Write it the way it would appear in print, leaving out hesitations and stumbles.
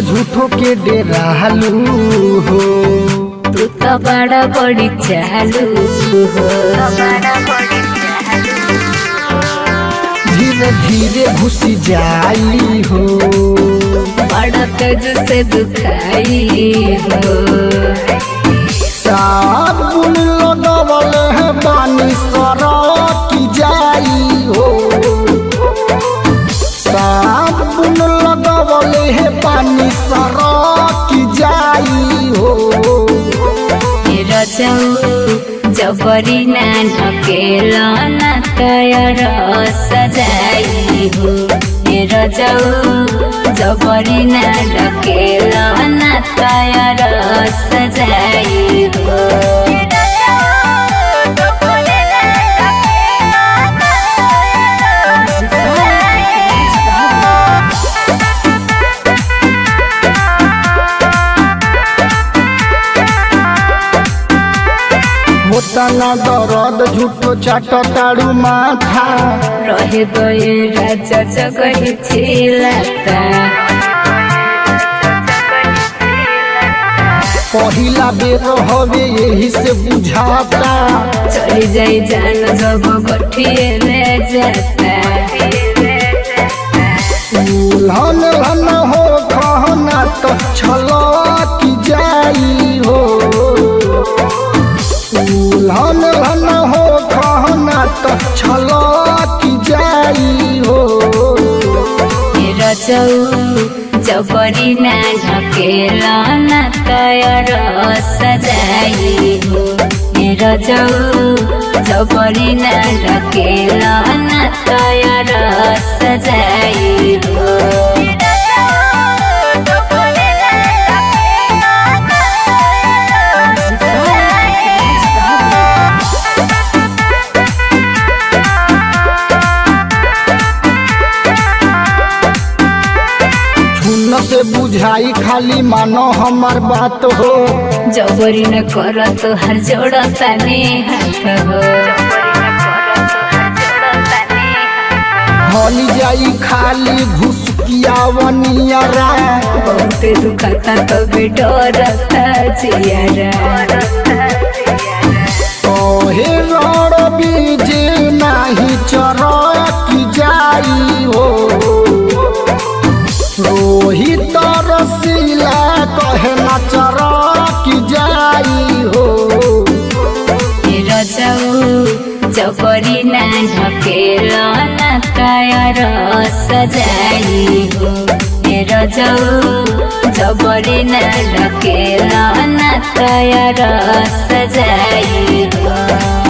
झूठो के डेरालू हो। तू तो बड़ा बड़ी चालू हो। धीरे धीरे घुसी जाई हो। बड़ा तेज से दुखाई हो। साबुन लगवले है पानी सरक जाई हो। साबुन लगवले है पानी सरक जाई हो। मेरा जाऊ जबरी ना ढकेला ना तयर सजाई हो। मेरा जाऊ जबरी ना ढकेला ना तयर सजाई हो। होता ना दर्द झूठो चाटताड़ू माथा। रहे गए राजा जगह छिलता। पहिला बेर हवे यही से बुझाता। चली जाई जान जब गठिए ले जाता। उल्हन लन हो कहना तो छलक जाई हो। उल्हन लन हो कहना तो छलक जाई हो। मेरा जाऊ जबरी ना ढकेला ना तयर सजाई हो। मेरा जाऊ जबरी ना ढकेला ना तयर सजाई हो। से बुझाई खाली मानो हमार बात हो। जबरी न कर तो हर जोड़ता ने हाथ हो। हली जाई खाली घुसकियावनियरा। बहुत दुखता तो भी डरता जियारा। ओहे रण बीज नाही चरक जाई हो। रोहित रसीला कहे न चरक जाई हो। मेरा जाऊ जबरी ना ढकेला ना तयर सजाई हो। मेरा जाऊ जबरी ना ढकेला ना तयर सजाई हो।